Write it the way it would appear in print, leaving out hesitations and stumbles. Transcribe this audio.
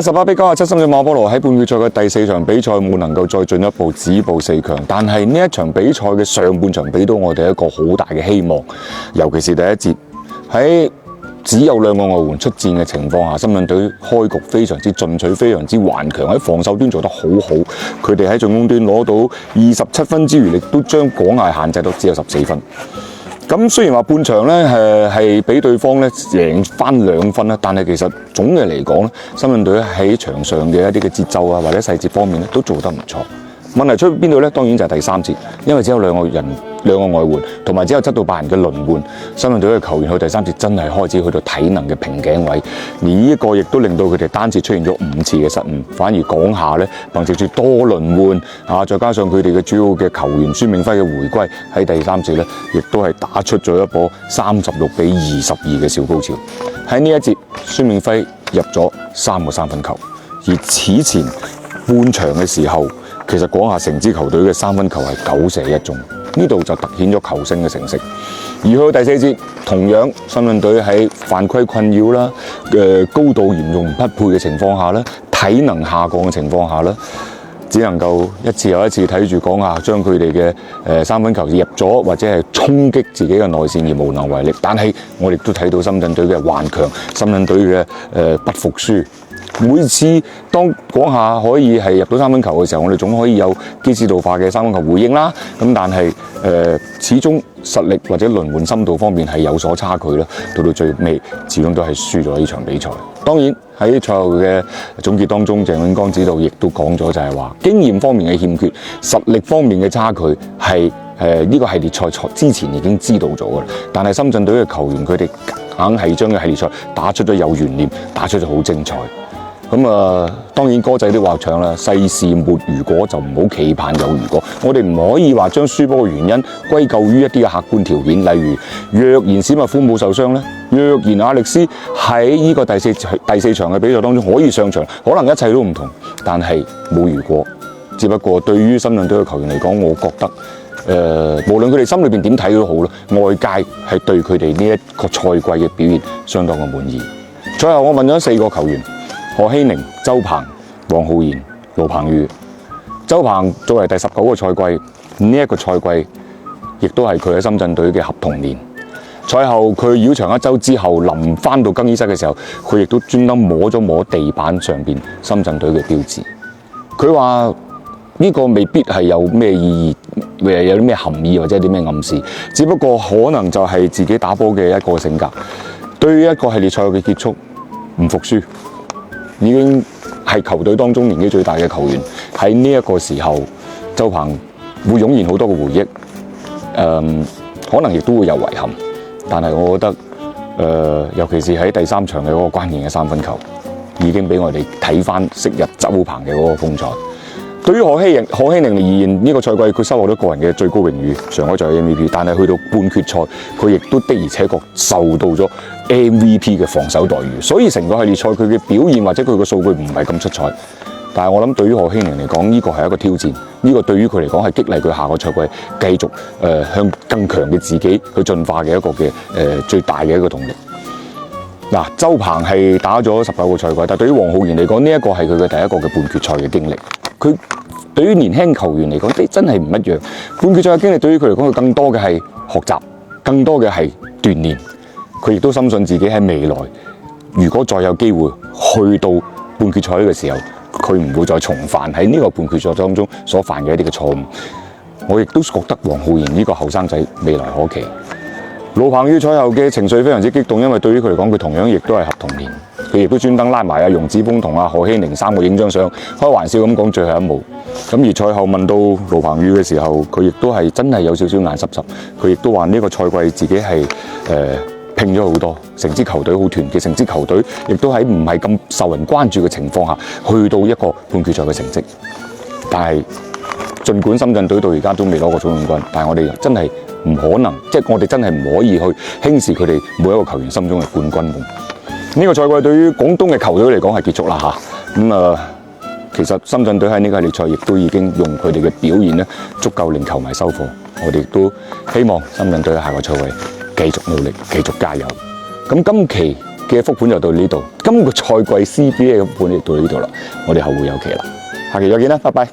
88比97，深圳馬波羅喺半決賽嘅第4場比賽冇能夠再進一步止步4強，但係呢一場比賽嘅上半場俾到我哋一個好大嘅希望，尤其是第一節喺只有2個外援出戰嘅情況下，深圳隊開局非常之進取，非常之頑強，喺防守端做得好好。佢哋喺進攻端攞到27分之餘，亦都將廣廈限制到只有14分。咁雖然話半場咧係俾對方咧贏翻2分啦，但係其實總嘅嚟講咧，深圳隊喺場上嘅一啲嘅節奏啊或者細節方面咧都做得唔錯。問題出邊度咧？當然就係第3節，因為只有2個外援，同埋只有7到8人嘅輪換，深圳隊嘅球員去第3節真係開始去到體能嘅瓶頸位，而呢一個亦都令到佢哋單節出現咗5次嘅失誤，反而廣廈咧憑藉住多輪換再加上佢哋嘅主要嘅球員孫銘輝嘅回歸，喺第3節咧亦都係打出咗一波36-22嘅小高潮。喺呢一節，孫銘輝入咗3個3分球，而此前半場嘅時候，其實廣廈成支球隊嘅3分球係9射1中，呢度就凸顯咗球星嘅成績。而去到第4節，同樣深圳隊喺犯規困擾啦、高度嚴重唔匹配嘅情況下咧，體能下降嘅情況下咧，只能夠一次又一次睇住廣廈將佢哋嘅3分球入咗，或者係衝擊自己嘅內線而無能為力。但係我哋都睇到深圳隊嘅頑強，深圳隊嘅不服輸。每次當廣廈可以係入到3分球嘅時候，我哋總可以有基斯道化嘅3分球回應啦。咁但係始終實力或者輪換深度方面係有所差距啦。到最尾，始終都係輸咗呢場比賽。當然喺賽後嘅總結當中，鄭永江指導亦都講咗，就係話經驗方面嘅欠缺，實力方面嘅差距係呢個系列賽之前已經知道咗㗎啦。但係深圳隊嘅球員佢哋硬係將個系列賽打出咗有懸念，打出咗好精彩。當然歌仔都話唱啦，世事沒如果就唔好期盼有如果。我哋唔可以話將輸波嘅原因歸咎於一啲嘅客觀條件，例如若然史密夫冇受傷咧，若然亞歷斯喺呢個第四場嘅比賽當中可以上場，可能一切都唔同。但係冇如果，只不過對於深圳隊嘅球員嚟講，我覺得無論佢哋心裏邊點睇都好啦，外界係對佢哋呢一個賽季嘅表現相當嘅滿意。最後我問咗4個球員。何希寧、周鵬、黃浩然、盧鵬宇。周鵬作為第19個賽季，呢一個賽季亦都係佢喺深圳隊嘅合同年。賽後佢繞場1周之後，臨翻到更衣室嘅時候，佢亦都專登摸咗摸地板上邊深圳隊嘅標誌。佢話呢個未必係有咩意義，有啲咩含義或者啲咩暗示，只不過可能就係自己打波嘅一個性格。對於一個系列賽嘅結束，唔服輸。已經係球隊當中年紀最大嘅球員，喺呢一個時候，周鵬會湧現好多嘅回憶，可能亦都會有遺憾，但係我覺得，尤其是喺第3場嘅嗰個關鍵嘅3分球，已經俾我哋睇翻昔日周鵬嘅嗰個風采。對於何希寧而言，呢個賽季佢收穫咗個人嘅最高榮譽上海隊 MVP， 但係去到半決賽，佢亦都的而且確受到咗 MVP 嘅防守待遇，所以成個系列賽佢嘅表現或者佢嘅數據唔係咁出彩。但係我諗對於何希寧嚟講，呢個係一個挑戰，呢個對於佢嚟講係激勵佢下個賽季繼續向更強嘅自己去進化嘅一個嘅最大嘅一個動力。嗱，周鵬係打咗19個賽季，但對於黃浩然嚟講，呢一個係佢嘅第一個嘅半決賽嘅經歷。佢對於年輕球員嚟講，真係唔一樣。半決賽嘅經歷對於佢嚟講，佢更多嘅係學習，更多嘅係鍛鍊。佢亦都深信自己喺未來，如果再有機會去到半決賽嘅時候，佢唔會再重犯喺呢個半決賽當中所犯嘅一啲嘅錯誤。我亦都覺得黃浩然呢個後生仔未來可期。盧鵬宇賽後嘅情緒非常之激動，因為對於佢嚟講，佢同樣亦都係合同年。佢亦都專登拉埋阿容子峰同阿何希寧3個影張相，開玩笑咁講最後一幕。咁而賽後問到盧鵬宇嘅時候，佢亦都係真係有少少眼濕濕。佢亦都話呢個賽季自己係拼咗好多，成支球隊好團結，成支球隊亦都喺唔係咁受人關注嘅情況下，去到一個半決賽嘅成績。但係儘管深圳隊到而家都未攞過總冠軍，但係我哋真係唔可能，即係我哋真係唔可以去輕視佢哋每一個球員心中嘅冠軍夢。呢個賽季對於廣東嘅球隊嚟講係結束啦嚇。其實深圳隊喺呢個系列賽亦都已經用佢哋嘅表現咧，足夠令球迷收貨。我哋亦都希望深圳隊喺下個賽季繼續努力，繼續加油。咁今期嘅復盤就到呢度，今個賽季 CBA 嘅復盤亦到呢度啦，我哋後會有期啦，下期再見啦，拜拜。